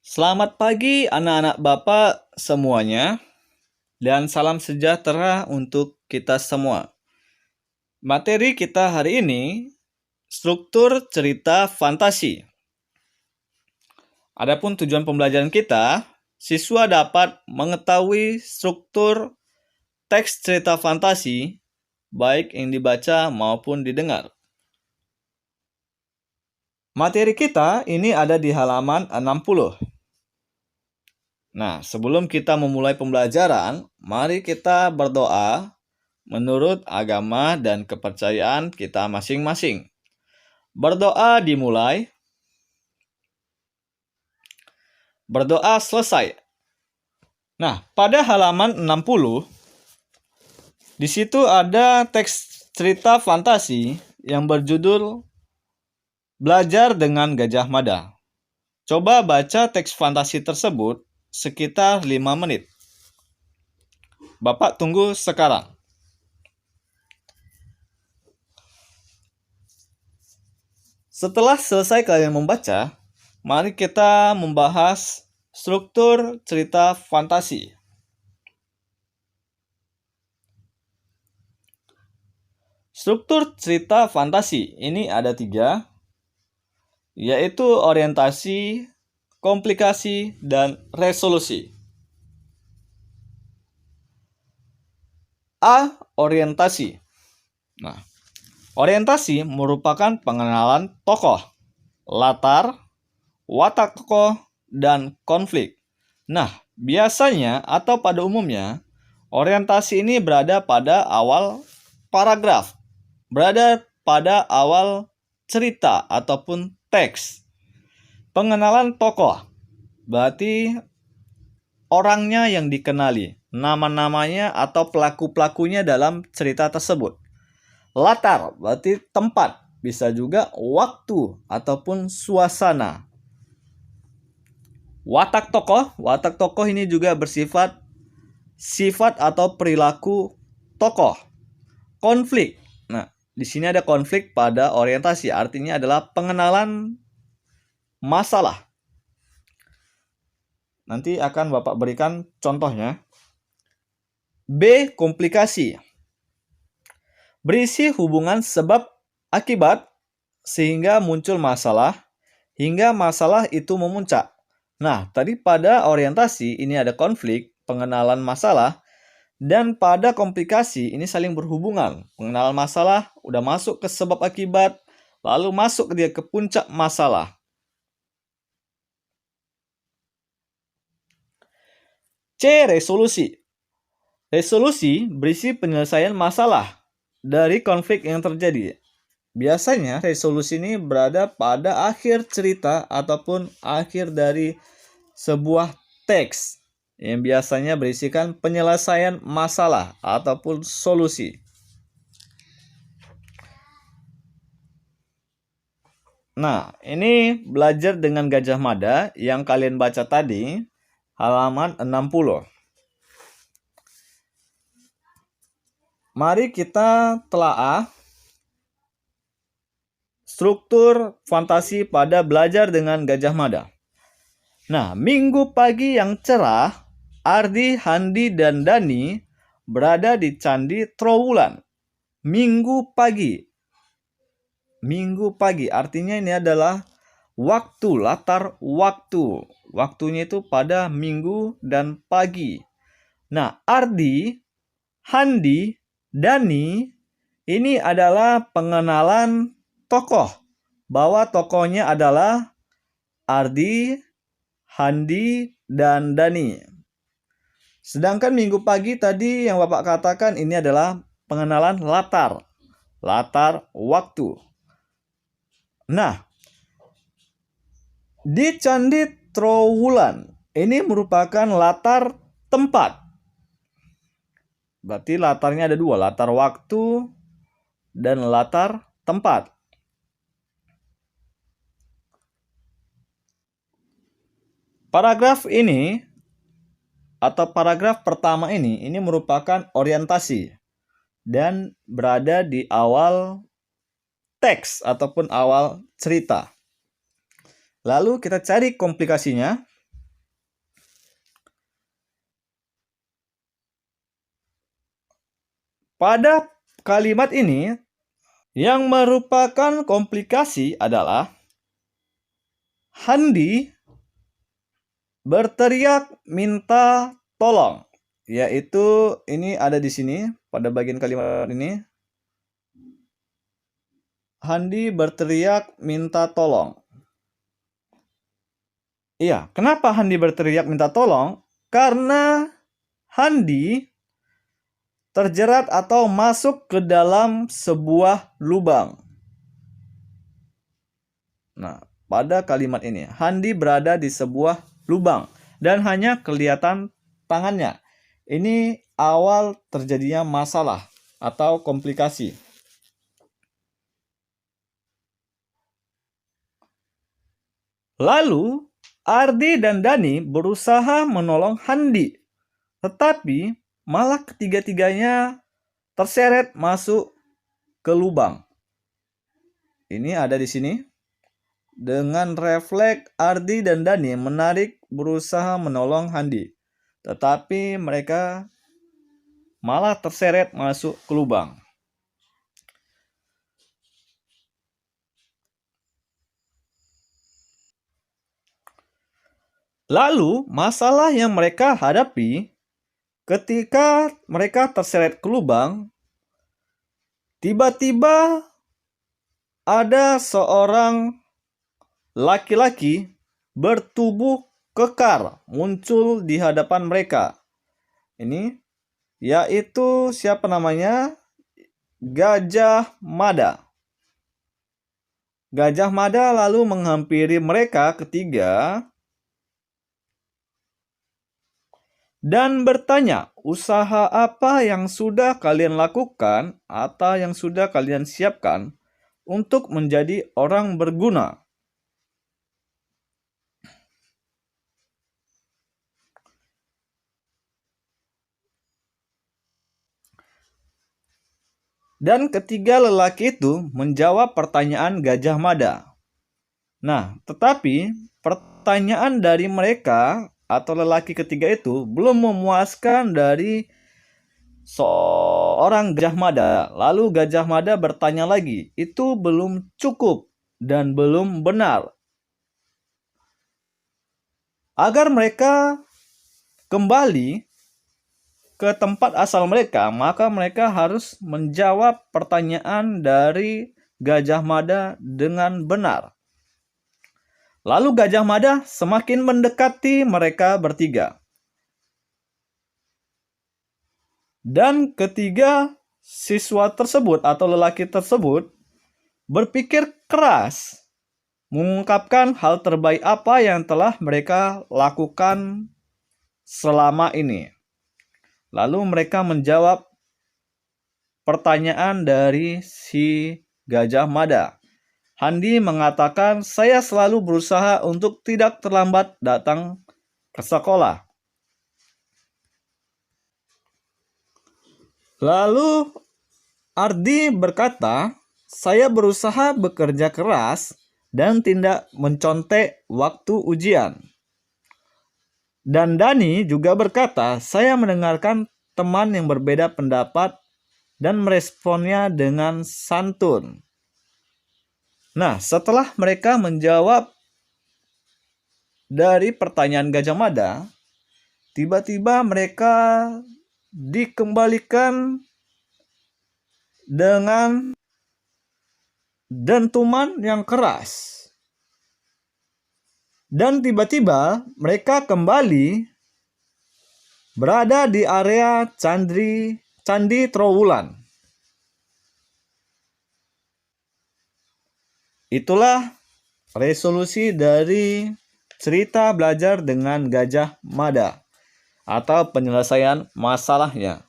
Selamat pagi anak-anak Bapak semuanya, dan salam sejahtera untuk kita semua. Materi kita hari ini, struktur cerita fantasi. Adapun tujuan pembelajaran kita, siswa dapat mengetahui struktur teks cerita fantasi, baik yang dibaca maupun didengar. Materi kita ini ada di halaman 60. Nah, sebelum kita memulai pembelajaran, mari kita berdoa menurut agama dan kepercayaan kita masing-masing. Berdoa dimulai. Berdoa selesai. Nah, pada halaman 60, di situ ada teks cerita fantasi yang berjudul Belajar dengan Gajah Mada. Coba baca teks fantasi tersebut sekitar 5 menit. Bapak tunggu sekarang. Setelah selesai kalian membaca, mari kita membahas struktur cerita fantasi. Struktur cerita fantasi ini ada 3, yaitu orientasi, komplikasi, dan resolusi. A. Orientasi. Nah, orientasi merupakan pengenalan tokoh, latar, watak tokoh, dan konflik. Nah, biasanya atau pada umumnya, orientasi ini berada pada awal paragraf, berada pada awal cerita ataupun teks. Pengenalan tokoh, berarti orangnya yang dikenali, nama-namanya atau pelaku-pelakunya dalam cerita tersebut. Latar, berarti tempat, bisa juga waktu ataupun suasana. Watak tokoh ini juga bersifat sifat atau perilaku tokoh. Konflik. Nah, di sini ada konflik pada orientasi, artinya adalah pengenalan masalah. Nanti akan Bapak berikan contohnya. B. Komplikasi. Berisi hubungan sebab akibat sehingga muncul masalah, hingga masalah itu memuncak. Nah, tadi pada orientasi ini ada konflik, pengenalan masalah, dan pada komplikasi ini saling berhubungan. Pengenalan masalah udah masuk ke sebab akibat, lalu masuk dia ke puncak masalah. C. Resolusi. Resolusi berisi penyelesaian masalah dari konflik yang terjadi. Biasanya resolusi ini berada pada akhir cerita ataupun akhir dari sebuah teks yang biasanya berisikan penyelesaian masalah ataupun solusi. Nah, ini belajar dengan Gajah Mada yang kalian baca tadi, halaman 60. Mari kita telaah struktur fantasi pada belajar dengan Gajah Mada. Nah, minggu pagi yang cerah, Ardi, Handi, dan Dani berada di Candi Trowulan. Minggu pagi. Minggu pagi, artinya ini adalah waktu, latar waktu. Waktunya itu pada minggu dan pagi. Nah, Ardi, Handi, Dani ini adalah pengenalan tokoh. Bahwa tokohnya adalah Ardi, Handi, dan Dani. Sedangkan minggu pagi tadi yang Bapak katakan ini adalah pengenalan latar. Latar waktu. Nah, di Candi Trowulan ini merupakan latar tempat. Berarti latarnya ada 2, latar waktu dan latar tempat. Paragraf ini atau paragraf pertama ini merupakan orientasi dan berada di awal teks ataupun awal cerita. Lalu kita cari komplikasinya. pada kalimat ini yang merupakan komplikasi adalah Handi berteriak minta tolong. Yaitu ini ada di sini pada bagian kalimat ini. Handi berteriak minta tolong. Iya, kenapa Handi berteriak minta tolong? Karena Handi terjerat atau masuk ke dalam sebuah lubang. Nah, pada kalimat ini, Handi berada di sebuah lubang dan hanya kelihatan tangannya. Ini awal terjadinya masalah atau komplikasi. Lalu, Ardi dan Dani berusaha menolong Handi, tetapi malah ketiga-tiganya terseret masuk ke lubang. Ini ada di sini. Dengan refleks, Ardi dan Dani menarik berusaha menolong Handi, tetapi mereka malah terseret masuk ke lubang. Lalu, masalah yang mereka hadapi ketika mereka terseret ke lubang, tiba-tiba ada seorang laki-laki bertubuh kekar muncul di hadapan mereka. Ini yaitu siapa namanya? Gajah Mada. Gajah Mada lalu menghampiri mereka ketiga dan bertanya, usaha apa yang sudah kalian lakukan atau yang sudah kalian siapkan untuk menjadi orang berguna? Dan ketiga lelaki itu menjawab pertanyaan Gajah Mada. Nah, tetapi pertanyaan dari mereka atau lelaki ketiga itu belum memuaskan dari seorang Gajah Mada. Lalu Gajah Mada bertanya lagi, itu belum cukup dan belum benar. Agar mereka kembali ke tempat asal mereka, maka mereka harus menjawab pertanyaan dari Gajah Mada dengan benar. Lalu Gajah Mada semakin mendekati mereka bertiga. Dan ketiga siswa tersebut atau lelaki tersebut berpikir keras mengungkapkan hal terbaik apa yang telah mereka lakukan selama ini. Lalu mereka menjawab pertanyaan dari si Gajah Mada. Handi mengatakan, saya selalu berusaha untuk tidak terlambat datang ke sekolah. Lalu Ardi berkata, saya berusaha bekerja keras dan tidak mencontek waktu ujian. Dan Dani juga berkata, saya mendengarkan teman yang berbeda pendapat dan meresponnya dengan santun. Nah, setelah mereka menjawab dari pertanyaan Gajah Mada, tiba-tiba mereka dikembalikan dengan dentuman yang keras. Dan tiba-tiba mereka kembali berada di area Candi Trowulan. Itulah resolusi dari cerita belajar dengan Gajah Mada atau penyelesaian masalahnya.